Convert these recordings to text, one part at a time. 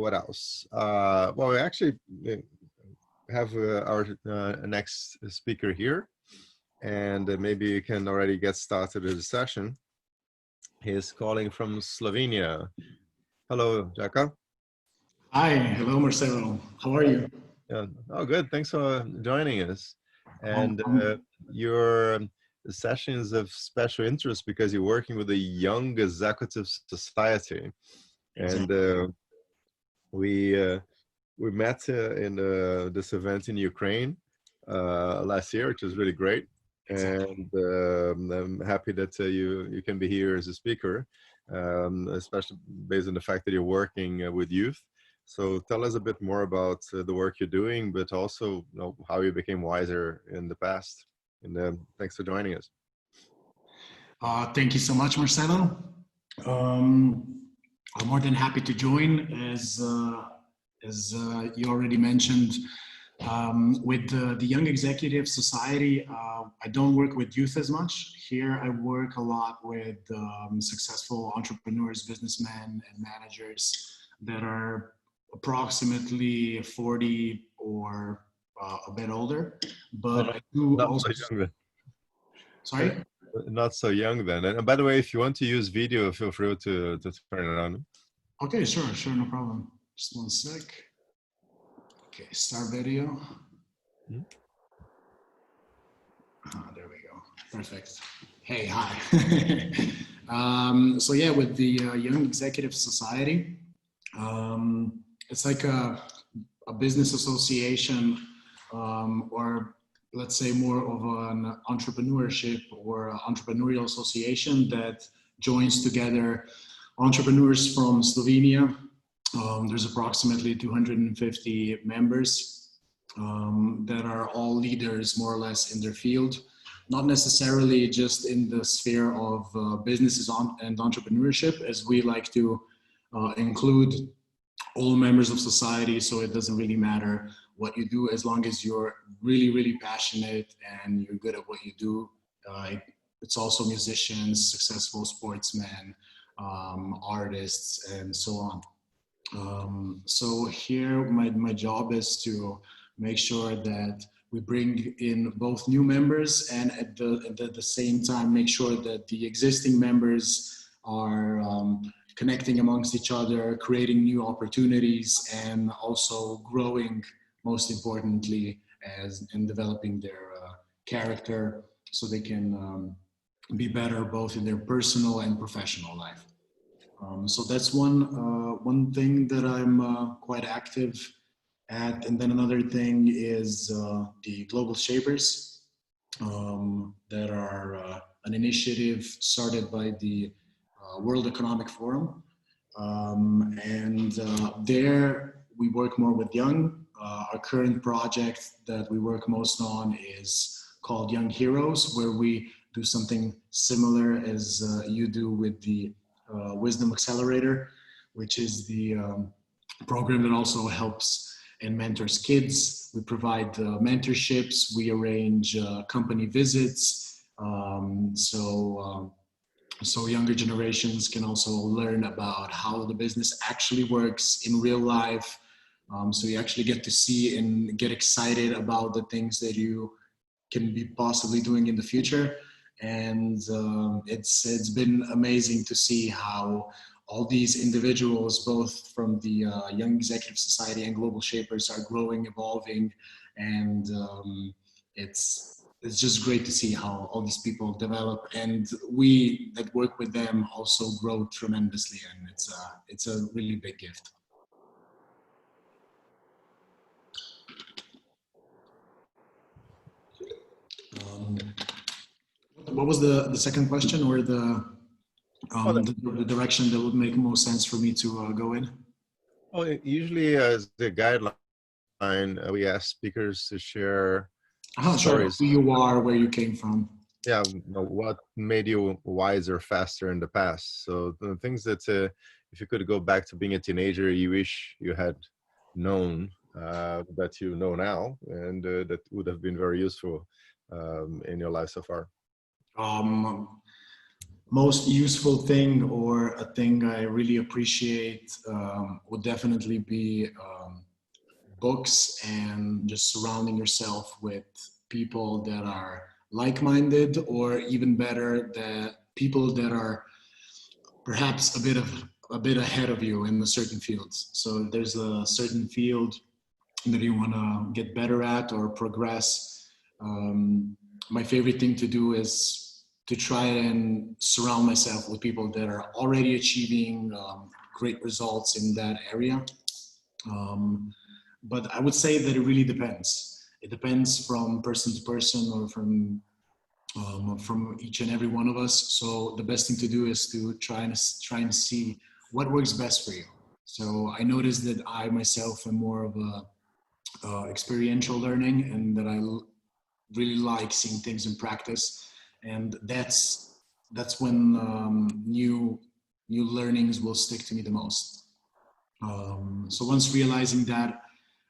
what else? Well, we actually have our next speaker here, and maybe you can already get started with the session. He is calling from Slovenia. Hello, Jaka. Hi, hello, Marcelo. How are you? Yeah. Oh, good. Thanks for joining us. And your session is of special interest because you're working with the Young Executive Society, and we met in this event in Ukraine last year, which was really great. And I'm happy that you can be here as a speaker, especially based on the fact that you're working with youth. So tell us a bit more about the work you're doing, but also how you became wiser in the past. And thanks for joining us. Thank you so much, Marcelo. I'm more than happy to join. As you already mentioned, with the Young Executive Society, I don't work with youth as much. Here I work a lot with successful entrepreneurs, businessmen, and managers that are approximately 40 or a bit older. But I do also... So young then. Sorry? Not so young then. And by the way, if you want to use video, feel free to turn it on. Okay, sure, no problem. Just one sec. Okay, start video. There we go. Perfect. Hey, hi. So yeah, with the Young Executive Society, it's like a business association, or let's say more of an entrepreneurship or entrepreneurial association that joins together entrepreneurs from Slovenia. There's approximately 250 members that are all leaders more or less in their field, not necessarily just in the sphere of businesses and entrepreneurship, as we like to include all members of society, so it doesn't really matter what you do as long as you're really, really passionate and you're good at what you do. It's also musicians, successful sportsmen, artists, and so on. So here my job is to make sure that we bring in both new members and at the same time make sure that the existing members are connecting amongst each other, creating new opportunities, and also growing, most importantly, in developing their character so they can be better both in their personal and professional life. So that's one thing that I'm quite active at. And then another thing is the Global Shapers that are an initiative started by the World Economic Forum. There we work more with young. Our current project that we work most on is called Young Heroes, where we do something similar as you do with the Wisdom Accelerator, which is the program that also helps and mentors kids. We provide mentorships, we arrange company visits, so younger generations can also learn about how the business actually works in real life. So you actually get to see and get excited about the things that you can be possibly doing in the future. And it's been amazing to see how all these individuals, both from the Young Executive Society and Global Shapers, are growing, evolving, and it's just great to see how all these people develop, and we that work with them also grow tremendously, and it's a really big gift. What was the second question, or the direction that would make most sense for me to go in? Well, usually as the guideline, we ask speakers to share stories. Sure. Who you are, where you came from. Yeah, what made you wiser faster in the past. So the things that if you could go back to being a teenager, you wish you had known that you know now, and that would have been very useful in your life so far. Most useful thing, or a thing I really appreciate, would definitely be books, and just surrounding yourself with people that are like-minded, or even better, that people that are perhaps a bit ahead of you in a certain fields. So there's a certain field that you want to get better at or progress. My favorite thing to do is to try and surround myself with people that are already achieving great results in that area. But I would say that it really depends. It depends from person to person, or from each and every one of us. So the best thing to do is to try and see what works best for you. So I noticed that I myself am more of a experiential learning, and that I really like seeing things in practice, and that's when new learnings will stick to me the most. So once realizing that,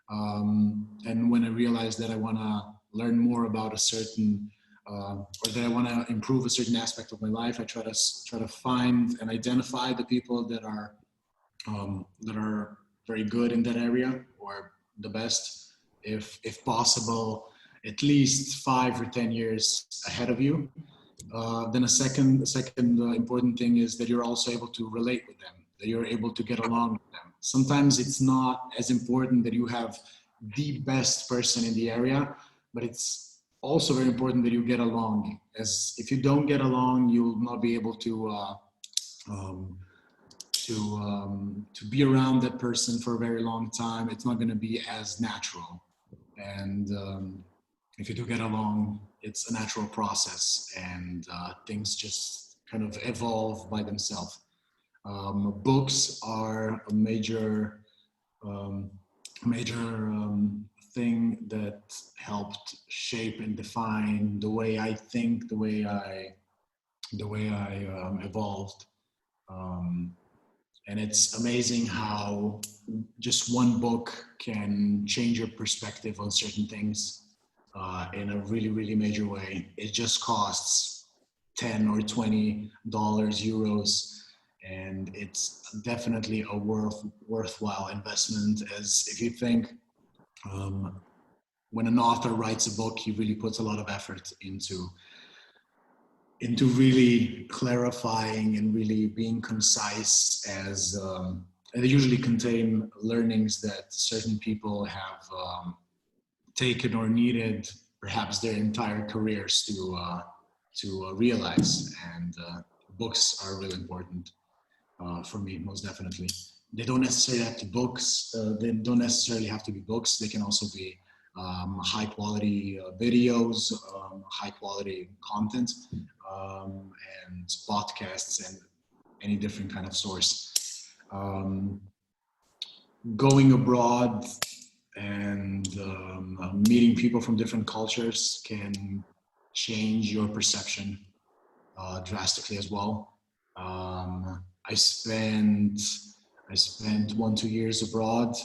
and when I realized that I want to learn more about a certain or that I want to improve a certain aspect of my life, I try to find and identify the people that are very good in that area, or the best, if possible, at least 5 or 10 years ahead of you. Then a second important thing is that you're also able to relate with them, that you're able to get along with them. Sometimes it's not as important that you have the best person in the area, but it's also very important that you get along, as if you don't get along, you'll not be able to be around that person for a very long time. It's not going to be as natural. And if you do get along, it's a natural process, and things just kind of evolve by themselves. Books are a major thing that helped shape and define the way I think, the way I evolved. And it's amazing how just one book can change your perspective on certain things in a really, really major way. It just costs $10 or $20, euros, and it's definitely a worthwhile investment. As if you think, when an author writes a book, he really puts a lot of effort into really clarifying and really being concise, as they usually contain learnings that certain people have taken or needed perhaps their entire careers to realize. And books are really important for me, most definitely. They don't necessarily have to books. They don't necessarily have to be books. They can also be high quality videos, high quality content, and podcasts, and any different kind of source. Going abroad and meeting people from different cultures can change your perception drastically as well. I spent 1-2 years abroad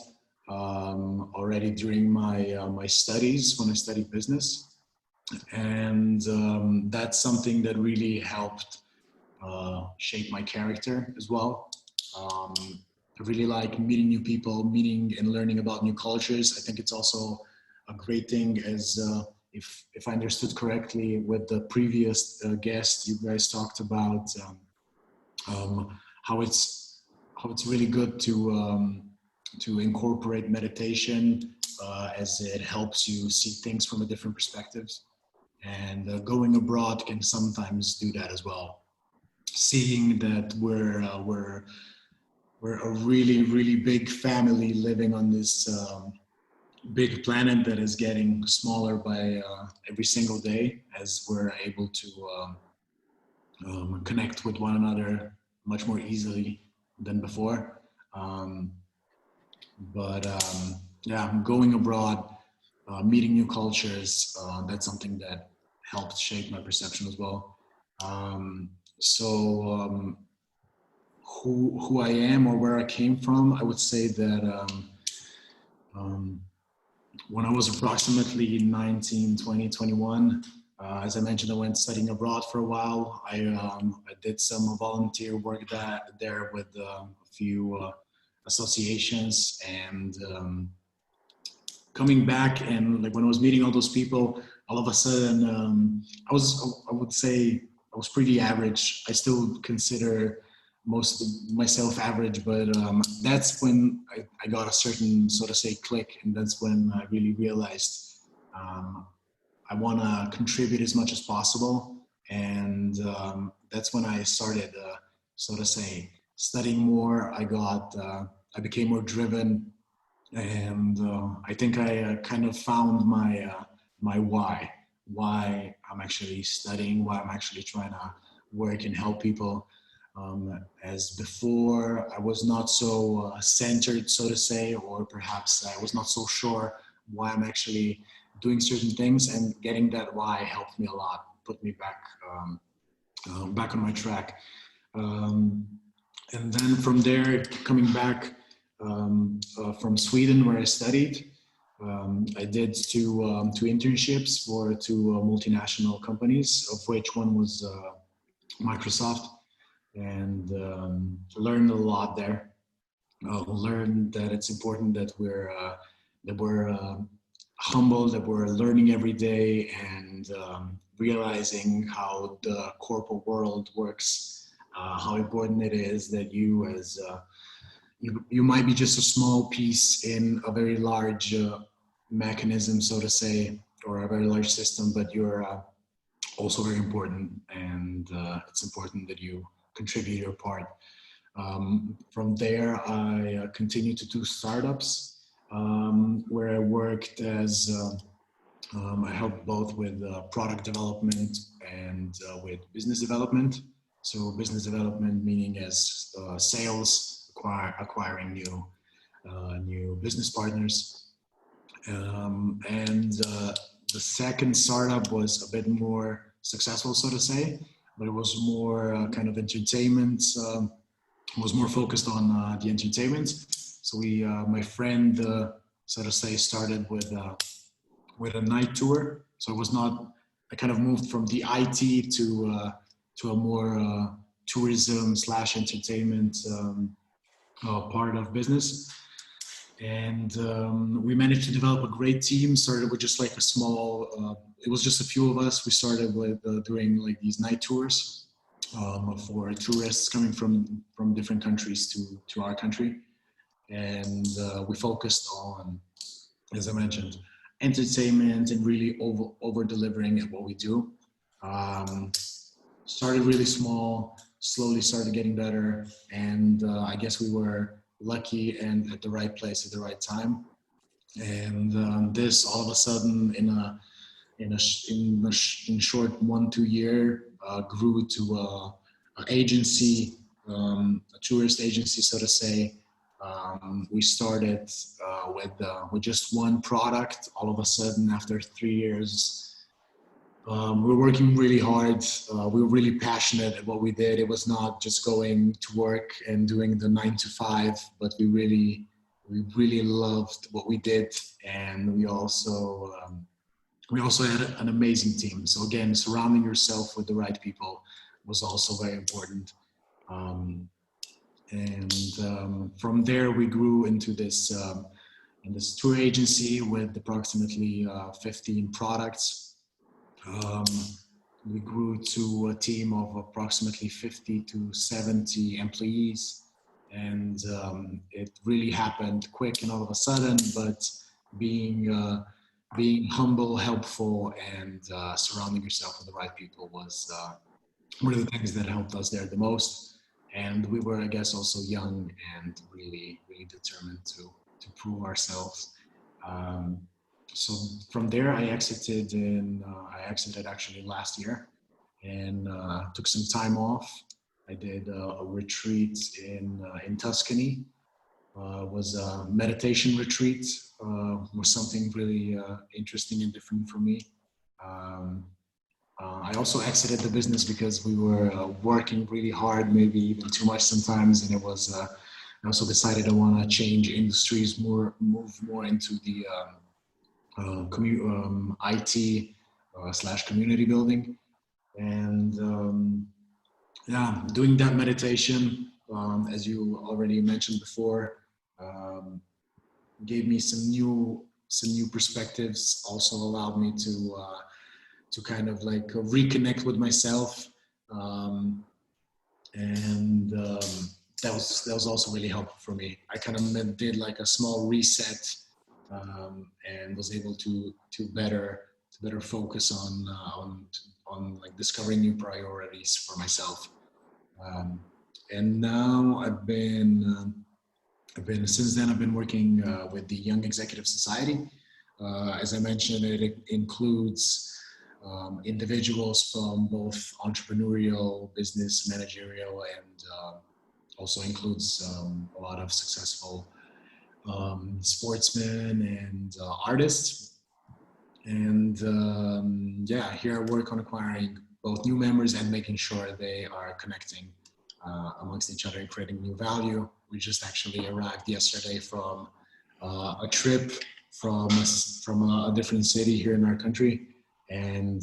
already during my studies, when I studied business, and that's something that really helped shape my character as well. I really like meeting new people, meeting and learning about new cultures. I think it's also a great thing, as if I understood correctly with the previous guest, you guys talked about how it's really good to incorporate meditation, as it helps you see things from a different perspectives. And going abroad can sometimes do that as well. Seeing that we're a really, really big family living on this big planet that is getting smaller by every single day, as we're able to connect with one another much more easily than before. Yeah, going abroad, meeting new cultures, that's something that helped shape my perception as well. Who I am, or where I came from, I would say that when I was approximately 19, 20, 21, As I mentioned, I went studying abroad for a while. I did some volunteer work there with a few associations, and coming back, and like when I was meeting all those people, all of a sudden I would say I was pretty average. I still consider most of myself average, but that's when I got a certain, so to say, click, and that's when I really realized I want to contribute as much as possible, and that's when I started, so to say, studying more. I became more driven, and I think I kind of found my why I'm actually studying, why I'm actually trying to work and help people. As before, I was not so centered, so to say, or perhaps I was not so sure why I'm actually doing certain things, and getting that why helped me a lot, put me back on my track. And then from there, coming back from Sweden, where I studied, I did two internships for two multinational companies, of which one was Microsoft, and learned a lot there. Learned that it's important that we're humble, that we're learning every day, and realizing how the corporate world works, how important it is that you might be just a small piece in a very large mechanism, so to say, or a very large system, but you're also very important, and it's important that you contribute your part. From there, I continued to do startups, where I worked as I helped both with product development and with business development. So business development meaning as sales, acquiring new business partners. And the second startup was a bit more successful, so to say, but it was more kind of entertainment. Was more focused on the entertainment. So my friend, so to say, started with a night tour. So it was not. I kind of moved from the IT to a more tourism / entertainment part of business. And we managed to develop a great team. Started with just like a small. It was just a few of us. We started with doing like these night tours. For tourists coming from different countries to our country. And we focused on, as I mentioned, entertainment and really over delivering at what we do. Started really small, slowly started getting better, and I guess we were lucky and at the right place at the right time. And this all of a sudden in short 1-2 year grew to an agency, a tourist agency, so to say. We started with just one product. All of a sudden, after 3 years, we were working really hard. We were really passionate at what we did. It was not just going to work and doing the 9 to 5, but we really loved what we did, and we also had an amazing team. So again, surrounding yourself with the right people was also very important. From there, we grew into this tour agency with approximately 15 products. We grew to a team of approximately 50 to 70 employees, and it really happened quick and all of a sudden. But being humble, helpful, and surrounding yourself with the right people was one of the things that helped us there the most. And we were, I guess, also young and really determined to prove ourselves. So from there, I exited actually last year, and took some time off. I did a retreat in Tuscany. Was a meditation retreat. Was something really interesting and different for me. I also exited the business because we were working really hard, maybe even too much sometimes, and it was. I also decided I want to change industries, move more into the IT slash community building. And yeah, doing that meditation, as you already mentioned before, gave me some new perspectives. Also allowed me to kind of like reconnect with myself, and that was also really helpful for me. I kind of did like a small reset, and was able to better focus on like discovering new priorities for myself. And now I've been since then I've been working with the Young Executive Society. As I mentioned, it includes individuals from both entrepreneurial, business, managerial, and also includes a lot of successful sportsmen and artists. And yeah, here I work on acquiring both new members and making sure they are connecting amongst each other and creating new value. We just actually arrived yesterday from a trip from a different city here in our country, and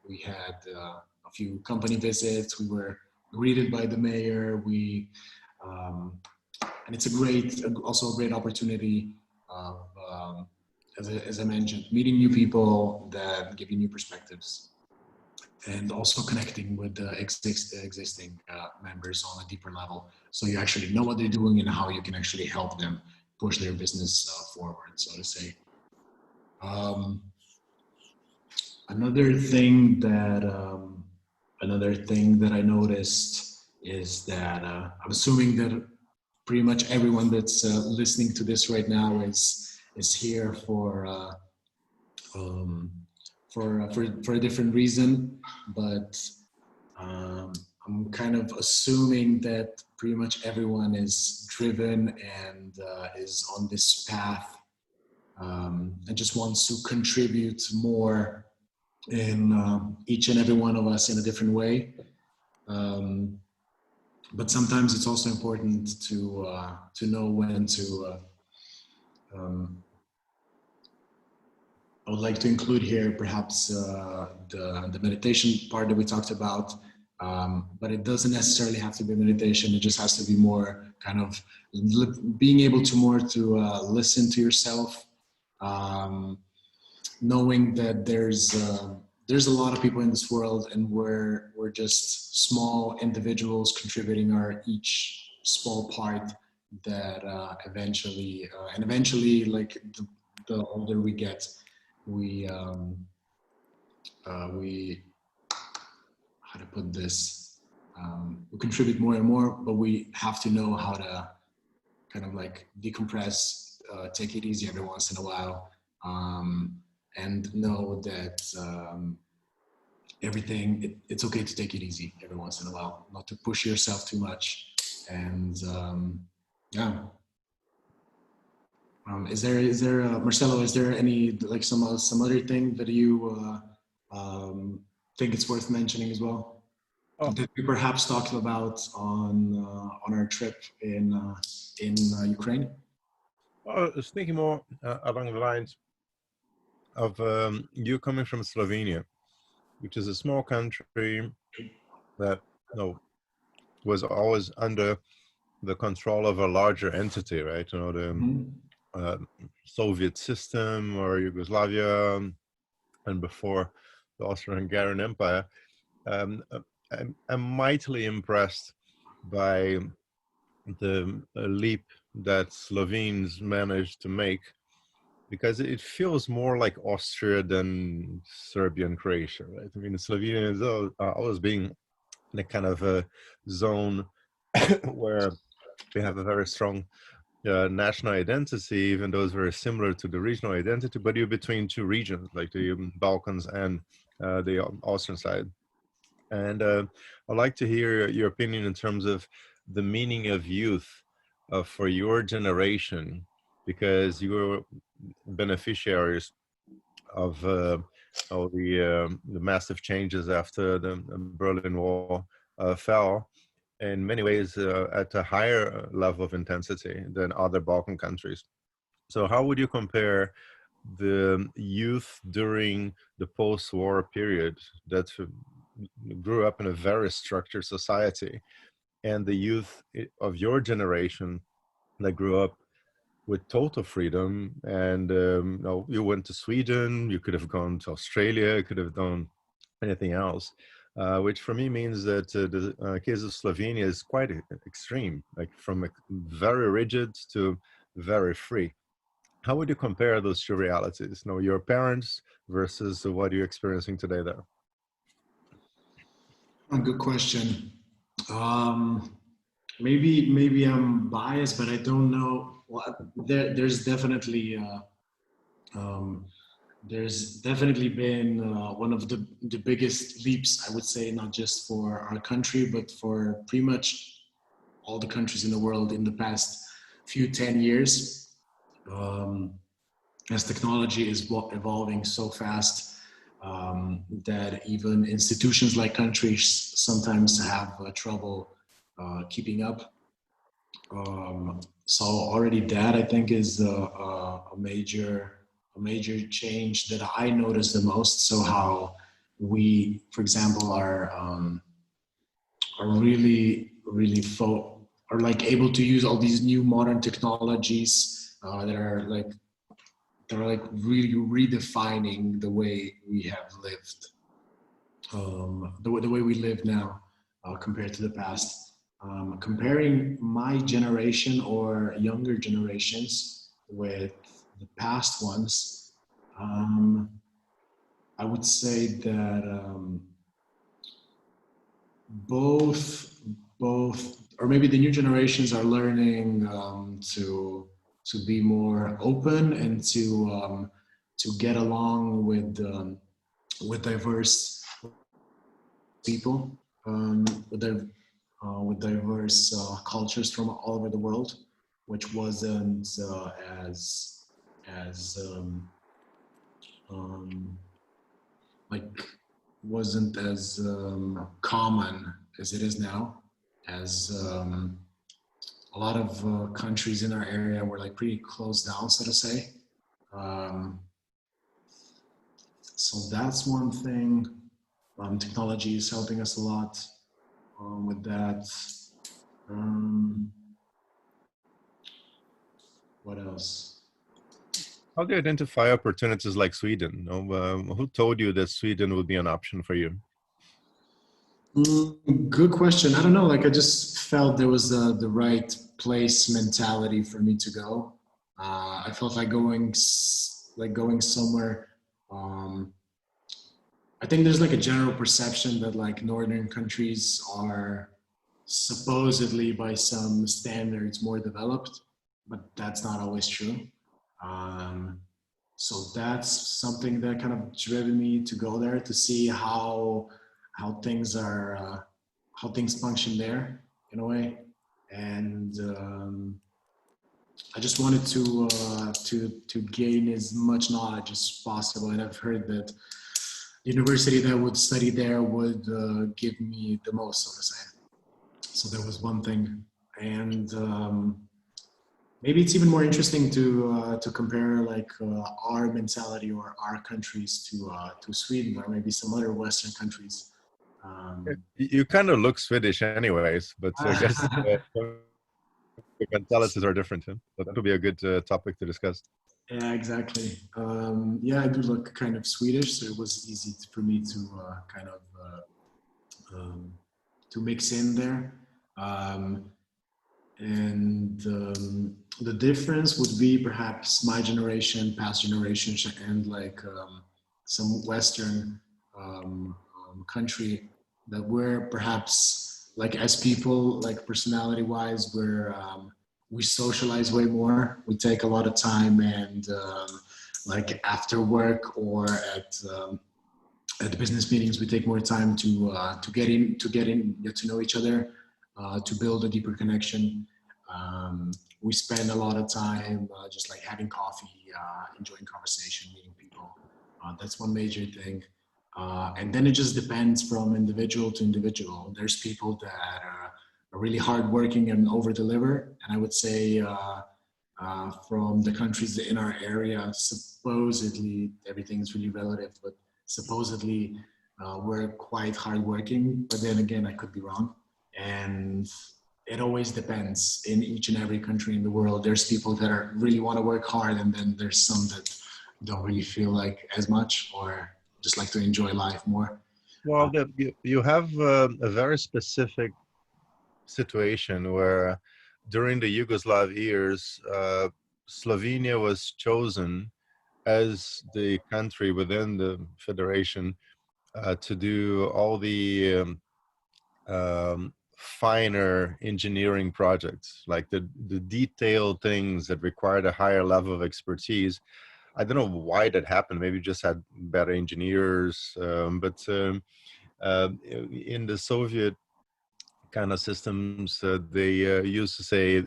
we had a few company visits. We were greeted by the mayor. And it's also a great opportunity of, as I mentioned, meeting new people that give you new perspectives, and also connecting with the existing members on a deeper level, so you actually know what they're doing and how you can actually help them push their business forward, so to say. Another thing that I noticed is that I'm assuming that pretty much everyone that's listening to this right now is here for a different reason, but I'm kind of assuming that pretty much everyone is driven and is on this path, and just wants to contribute more in each and every one of us in a different way. But sometimes it's also important to know when to. I would like to include here perhaps the meditation part that we talked about, but it doesn't necessarily have to be meditation. It just has to be more kind of being able to listen to yourself, knowing that there's a lot of people in this world, and we're just small individuals contributing our each small part that eventually like the older we get, we how to put this, we contribute more and more, but we have to know how to kind of like decompress, take it easy every once in a while, and know that it's okay to take it easy every once in a while, not to push yourself too much. And yeah. Is there Marcelo, is there any like some other thing that you think it's worth mentioning as well? Oh. That we perhaps talked about on our trip in Ukraine? Well, I was thinking more along the lines of you coming from Slovenia, which is a small country that was always under the control of a larger entity, right? The Soviet system or Yugoslavia, and before the Austro-Hungarian Empire. I'm mightily impressed by the leap that Slovenes managed to make, because it feels more like Austria than Serbia and Croatia, right? I mean, Slovenia is always being in a kind of a zone where we have a very strong national identity, even though it's very similar to the regional identity, but you're between two regions, like the Balkans and the Austrian side. And I'd like to hear your opinion in terms of the meaning of youth for your generation, because you were beneficiaries of the massive changes after the Berlin Wall fell, in many ways at a higher level of intensity than other Balkan countries. So how would you compare the youth during the post-war period that grew up in a very structured society, and the youth of your generation that grew up with total freedom. And you went to Sweden, you could have gone to Australia, you could have done anything else, which for me means that the case of Slovenia is quite extreme, like from very rigid to very free. How would you compare those two realities? Your parents versus what you're experiencing today there? A good question. Maybe I'm biased, but I don't know. Well, there's definitely been one of the biggest leaps, I would say, not just for our country, but for pretty much all the countries in the world in the past few 10 years. As technology is evolving so fast, that even institutions like countries sometimes have trouble keeping up. So already that, I think, is a major change that I notice the most. So how we, for example, are really are like able to use all these new modern technologies that are like really redefining the way we have lived, the way we live now compared to the past. Comparing my generation or younger generations with the past ones, I would say that both, or maybe the new generations are learning to be more open and to get along with diverse people, with diverse cultures from all over the world, which wasn't wasn't as common as it is now, as a lot of countries in our area were like pretty closed down, so to say. So that's one thing. Technology is helping us a lot with that. What else? How do you identify opportunities like Sweden? Who told you that Sweden would be an option for you? Good question. I don't know. Like, I just felt there was the right place mentality for me to go. I felt like going somewhere. I think there's like a general perception that like northern countries are supposedly by some standards more developed, but that's not always true. So that's something that kind of driven me to go there to see how things are, how things function there in a way. And I just wanted to gain as much knowledge as possible. And I've heard that the university that I would study there would give me the most, so to say. So that was one thing. And maybe it's even more interesting to compare like our mentality or our countries to Sweden or maybe some other Western countries. You kind of look Swedish anyways, but I guess the mentalities are different. Huh? So that would be a good topic to discuss. Yeah, exactly. Yeah, I do look kind of Swedish, so it was easy for me to kind of to mix in there. And the difference would be perhaps my generation, past generations, and like some Western country that we're perhaps like as people, like personality wise, we socialize way more. We take a lot of time and like after work or at the business meetings, we take more time to get to know each other, to build a deeper connection. We spend a lot of time just like having coffee, enjoying conversation, meeting people. That's one major thing. And then it just depends from individual to individual. There's people that are really hardworking and over deliver. And I would say from the countries in our area. Supposedly, everything's really relative, but supposedly we're quite hardworking. But then again, I could be wrong. And it always depends. In each and every country in the world, there's people that are really want to work hard, and then there's some that don't really feel like as much, or just like to enjoy life more. Well, you have a very specific situation where during the Yugoslav years, Slovenia was chosen as the country within the federation to do all the finer engineering projects, like the detailed things that required a higher level of expertise. I don't know why that happened. Maybe just had better engineers, but in the Soviet kind of systems, they used to say,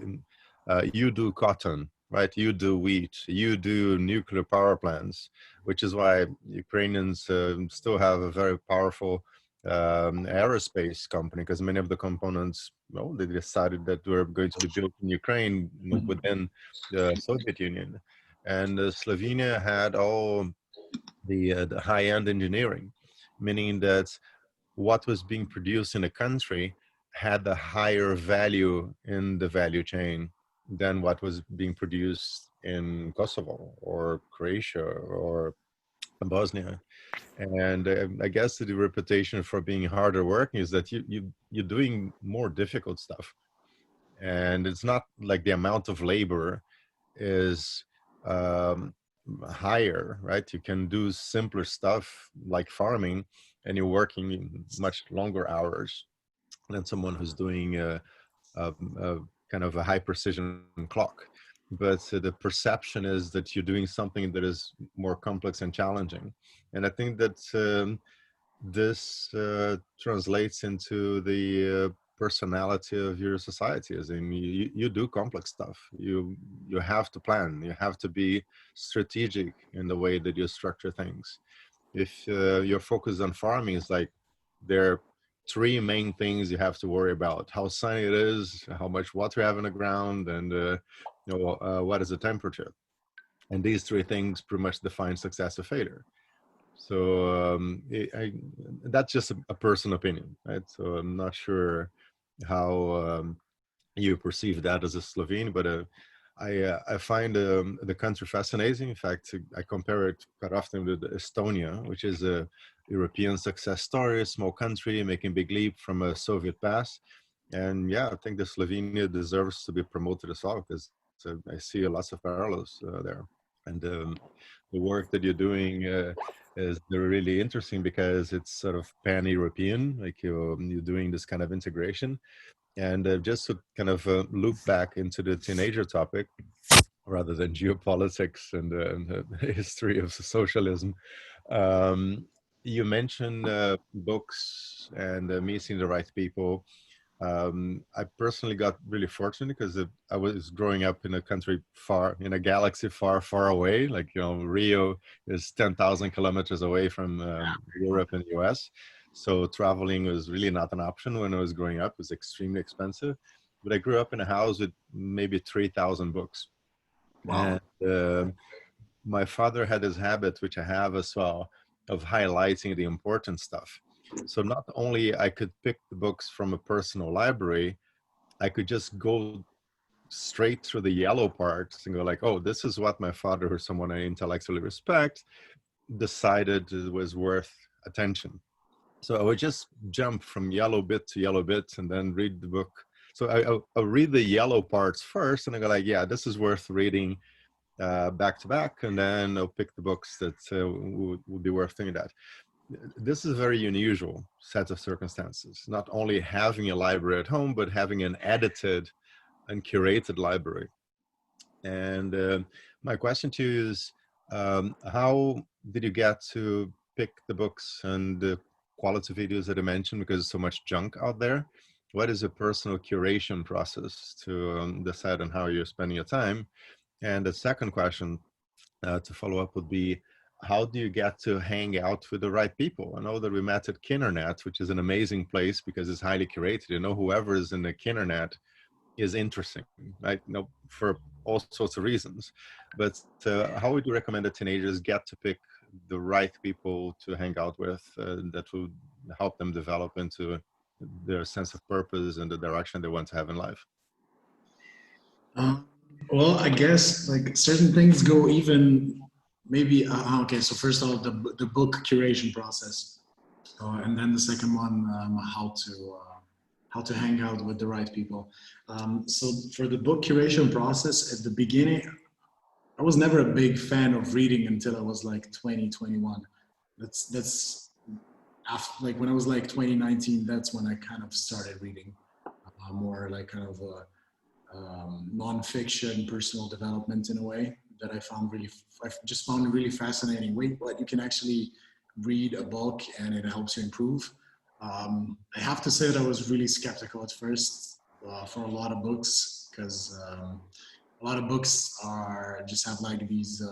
you do cotton, right? You do wheat, you do nuclear power plants, which is why Ukrainians still have a very powerful aerospace company, because many of the components, well, they decided that were going to be built in Ukraine, within the Soviet Union. And Slovenia had all the high-end engineering, meaning that what was being produced in a country had a higher value in the value chain than what was being produced in Kosovo or Croatia or Bosnia. And I guess the reputation for being harder working is that you're doing more difficult stuff. And it's not like the amount of labor is um, higher, right? You can do simpler stuff like farming, and you're working much longer hours than someone who's doing a kind of a high precision clock. But the perception is that you're doing something that is more complex and challenging. And I think that this translates into the personality of your society. As in, you do complex stuff. You have to plan. You have to be strategic in the way that you structure things. If your focus on farming is like, there are three main things you have to worry about: how sunny it is, how much water you have in the ground, and what is the temperature. And these three things pretty much define success or failure. So that's just a personal opinion, right? So I'm not sure how you perceive that as a Slovene, but I find the country fascinating. In fact, I compare it quite often with Estonia, which is a European success story, a small country making big leap from a Soviet past. And yeah, I think that Slovenia deserves to be promoted as well, because I see lots of parallels there. And the work that you're doing is really interesting because it's sort of pan-European, like you're doing this kind of integration. And just to kind of loop back into the teenager topic, rather than geopolitics and the history of socialism, you mentioned books and meeting the right people. I personally got really fortunate because I was growing up in a country far, in a galaxy far, far away. Like, Rio is 10,000 kilometers away from Europe and the US. So traveling was really not an option when I was growing up. It was extremely expensive. But I grew up in a house with maybe 3,000 books. Wow. And my father had this habit, which I have as well, of highlighting the important stuff. So not only I could pick the books from a personal library, I could just go straight through the yellow parts and go like, oh, this is what my father, or someone I intellectually respect, decided it was worth attention. So I would just jump from yellow bit to yellow bit and then read the book. So I'll read the yellow parts first, and I go like, yeah, this is worth reading back to back, and then I'll pick the books that would be worth thinking that. This is a very unusual set of circumstances, not only having a library at home, but having an edited and curated library. And my question to you is, how did you get to pick the books and the quality videos that I mentioned, because there's so much junk out there? What is your personal curation process to decide on how you're spending your time? And the second question to follow up would be, how do you get to hang out with the right people? I know that we met at Kindernet, which is an amazing place because it's highly curated. Whoever is in the Kindernet is interesting, right? You know, for all sorts of reasons. But how would you recommend that teenagers get to pick the right people to hang out with that would help them develop into their sense of purpose and the direction they want to have in life? Um, well, I guess like certain things go even maybe. Okay, so first of all, the book curation process, and then the second one, how to hang out with the right people. So for the book curation process, at the beginning, I was never a big fan of reading until I was like 20, 21. That's after, like when I was like 2019. That's when I kind of started reading more like kind of non-fiction, personal development in a way that I just found it really fascinating. Wait, what you can actually read a book and it helps you improve. I have to say that I was really skeptical at first for a lot of books because a lot of books are just have like these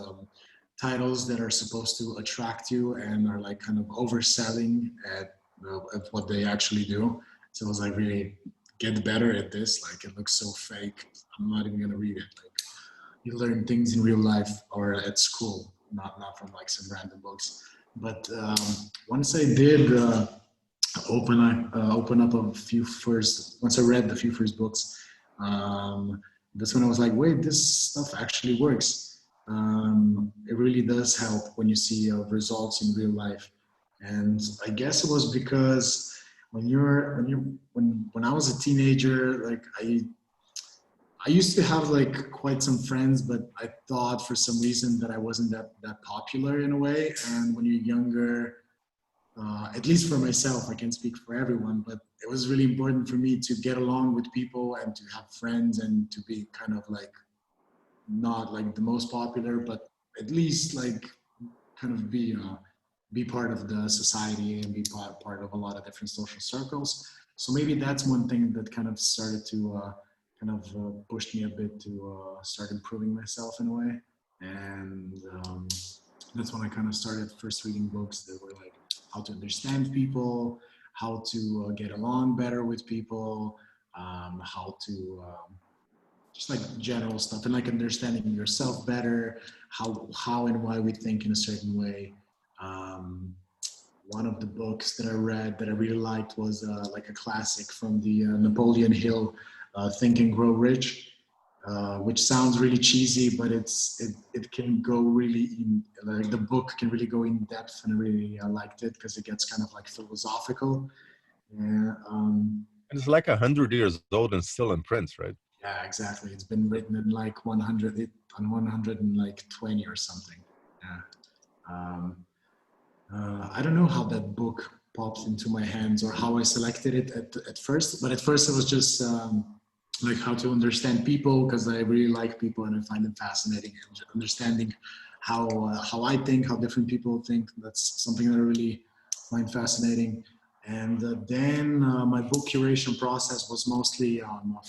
titles that are supposed to attract you and are like kind of overselling at what they actually do. So I was like, really get better at this. Like it looks so fake. I'm not even gonna read it. Like you learn things in real life or at school, not from like some random books. But once I did open up a few first, once I read the few first books, um, that's when I was like, wait, this stuff actually works. It really does help when you see results in real life. And I guess it was because when I was a teenager, like I used to have like quite some friends, but I thought for some reason that I wasn't that popular in a way. And when you're younger, at least for myself, I can't speak for everyone, but it was really important for me to get along with people and to have friends and to be kind of like not like the most popular, but at least like kind of be part of the society and be part of a lot of different social circles. So maybe that's one thing that kind of started to pushed me a bit to start improving myself in a way. And that's when I kind of started first reading books that were like how to understand people, how to get along better with people, how to just like general stuff and like understanding yourself better, how and why we think in a certain way. Um, One of the books that I read that I really liked was like a classic from the Napoleon Hill, Think and Grow Rich, which sounds really cheesy, but it can go really in, like the book can really go in depth, and I really liked it because it gets kind of like philosophical. Yeah, And it's like 100 years old and still in print, right? yeah, exactly. It's been written in like 120 or something. Yeah. Um, I don't know how that book popped into my hands or how I selected it at first, but at first it was just like how to understand people because I really like people and I find them fascinating. And understanding how I think, how different people think, that's something that I really find fascinating. And then my book curation process was mostly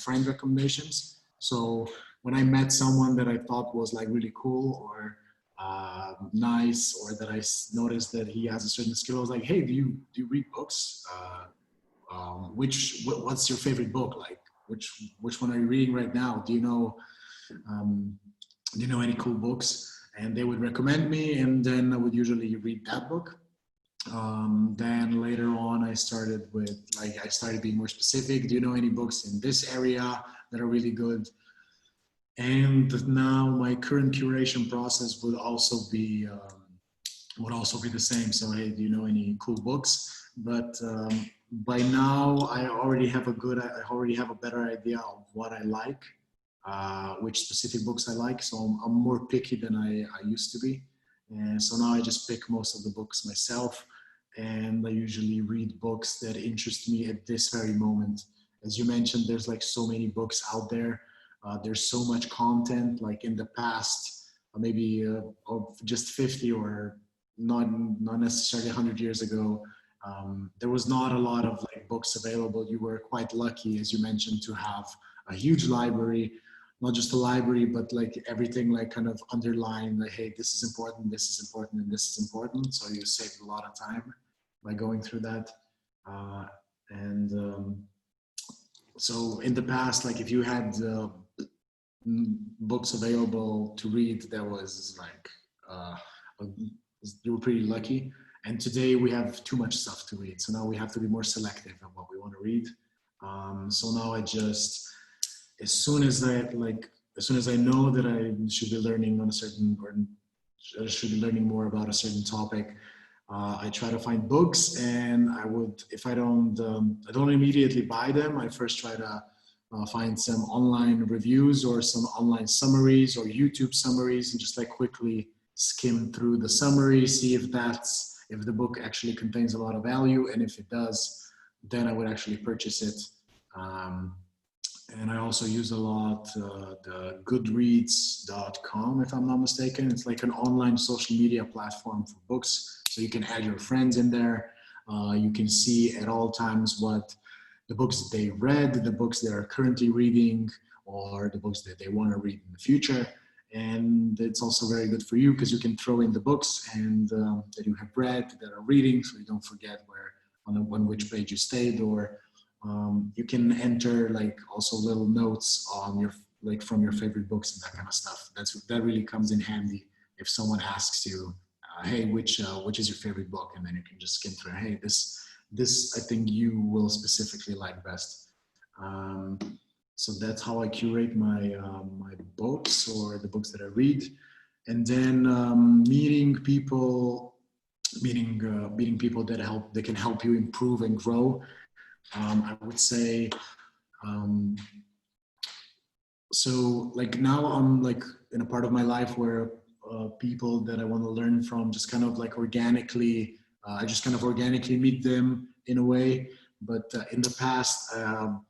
friend recommendations. So when I met someone that I thought was like really cool or nice, or that I noticed that he has a certain skill, I was like, hey, do you read books? What's your favorite book? Like, which one are you reading right now? Um, do you know any cool books? And they would recommend me, and then I would usually read that book. Then later on, I started being more specific. Do you know any books in this area that are really good? And now my current curation process would also be the same. So hey, do you know any cool books? But by now I already have a better idea of what I like, which specific books I like. So I'm more picky than I used to be. And so now I just pick most of the books myself. And I usually read books that interest me at this very moment. As you mentioned, there's like so many books out there. There's so much content. Like in the past, maybe of just 50 or not necessarily 100 years ago, there was not a lot of like books available. You were quite lucky, as you mentioned, to have a huge library, not just a library, but like everything like kind of underlined, like, hey, this is important, and this is important. So you saved a lot of time by going through that. And So in the past, like if you had books available to read, that was like you were pretty lucky. And today we have too much stuff to read, so now we have to be more selective on what we want to read. So now I just, as soon as I know that I should be learning on a certain, or I should be learning more about a certain topic, I try to find books, and if I don't immediately buy them. I first try to find some online reviews or some online summaries or YouTube summaries, and just like quickly skim through the summary, see if the book actually contains a lot of value, and if it does, then I would actually purchase it. And I also use a lot the goodreads.com, if I'm not mistaken. It's like an online social media platform for books. So you can add your friends in there. You can see at all times what the books that they read, the books they are currently reading, or the books that they want to read in the future. And it's also very good for you because you can throw in the books and that you have read, that are reading, so you don't forget on which page you stayed, or you can enter like also little notes on your, like from your favorite books and that kind of stuff. That really comes in handy if someone asks you, hey, which is your favorite book? And then you can just skim through, hey, this I think you will specifically like best. So that's how I curate my books, or the books that I read. And then meeting people that can help you improve and grow. I would say, so like now I'm like in a part of my life where people that I want to learn from just kind of like organically, I just kind of organically meet them in a way. But in the past, in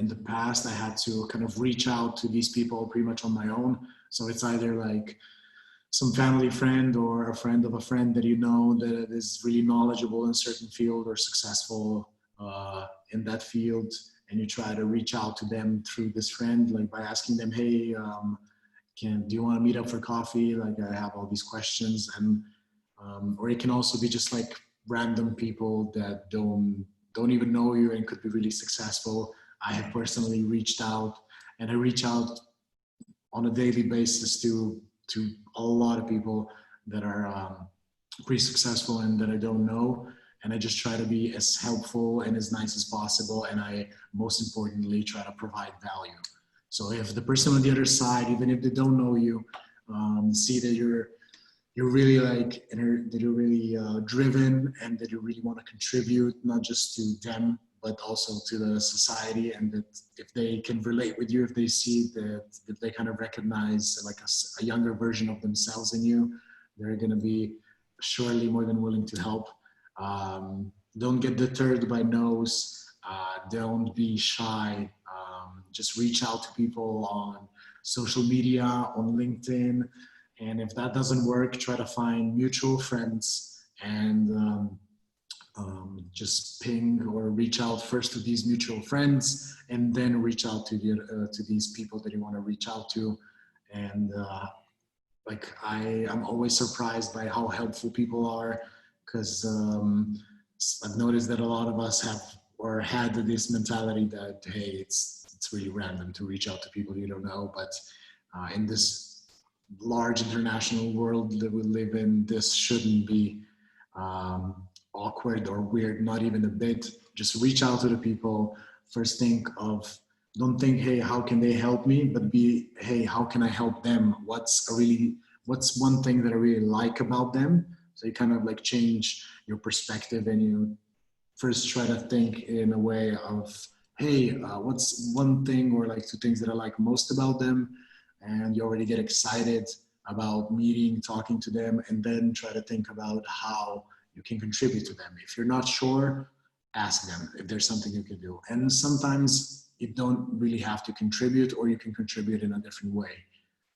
the past, I had to kind of reach out to these people pretty much on my own. So it's either like some family friend or a friend of a friend that you know that is really knowledgeable in a certain field or successful in that field, and you try to reach out to them through this friend, like by asking them, hey, do you want to meet up for coffee? Like I have all these questions. And or it can also be just like random people that don't even know you and could be really successful. I have personally reached out, and I reach out on a daily basis to a lot of people that are pretty successful and that I don't know. And I just try to be as helpful and as nice as possible. And I, most importantly, try to provide value. So if the person on the other side, even if they don't know you, see that you're really like, that you're really driven, and that you really want to contribute, not just to them, but also to the society, and that if they can relate with you, if they see that they kind of recognize like a younger version of themselves in you, they're going to be surely more than willing to help. Don't get deterred by no's. Don't be shy. Just reach out to people on social media, on LinkedIn. And if that doesn't work, try to find mutual friends and just ping or reach out first to these mutual friends, and then reach out to these people that you want to reach out to. And like I'm always surprised by how helpful people are, because I've noticed that a lot of us have or had this mentality that, hey, it's really random to reach out to people you don't know. But in this large international world that we live in, this shouldn't be awkward or weird, not even a bit. Just reach out to the people. First don't think, hey, how can they help me? But be, hey, how can I help them? What's one thing that I really like about them? So you kind of like change your perspective, and you first try to think in a way of, hey, what's one thing or like two things that I like most about them? And you already get excited about meeting, talking to them, and then try to think about how you can contribute to them. If you're not sure, ask them if there's something you can do. And sometimes you don't really have to contribute, or you can contribute in a different way.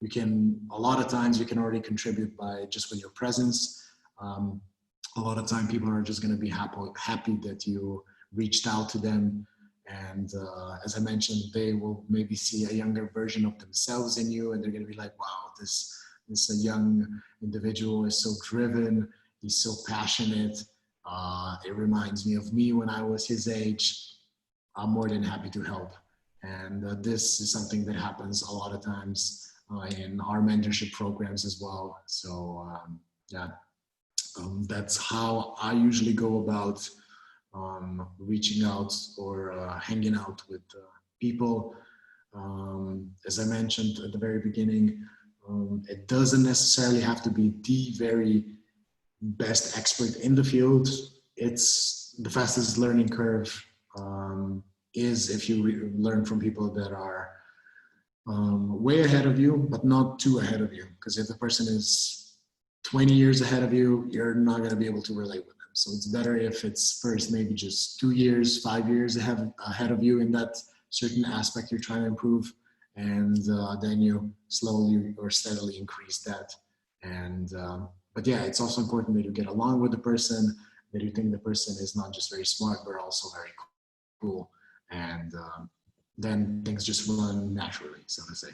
A lot of times you can already contribute by just with your presence. A lot of time people are just going to be happy that you reached out to them. And as I mentioned, they will maybe see a younger version of themselves in you, and they're going to be like, wow, this young individual is so driven. He's so passionate. It reminds me of me when I was his age. I'm more than happy to help. And this is something that happens a lot of times in our mentorship programs as well. So yeah, that's how I usually go about reaching out or hanging out with people. As I mentioned at the very beginning, it doesn't necessarily have to be the very best expert in the field. It's the fastest learning curve is if you learn from people that are way ahead of you, but not too ahead of you. Because if the person is 20 years ahead of you, you're not going to be able to relate with them. So it's better if it's first maybe just 2 years, 5 years ahead of you in that certain aspect you're trying to improve. And then you slowly or steadily increase that. And but yeah, it's also important that you get along with the person, that you think the person is not just very smart, but also very cool. And then things just run naturally, so to say.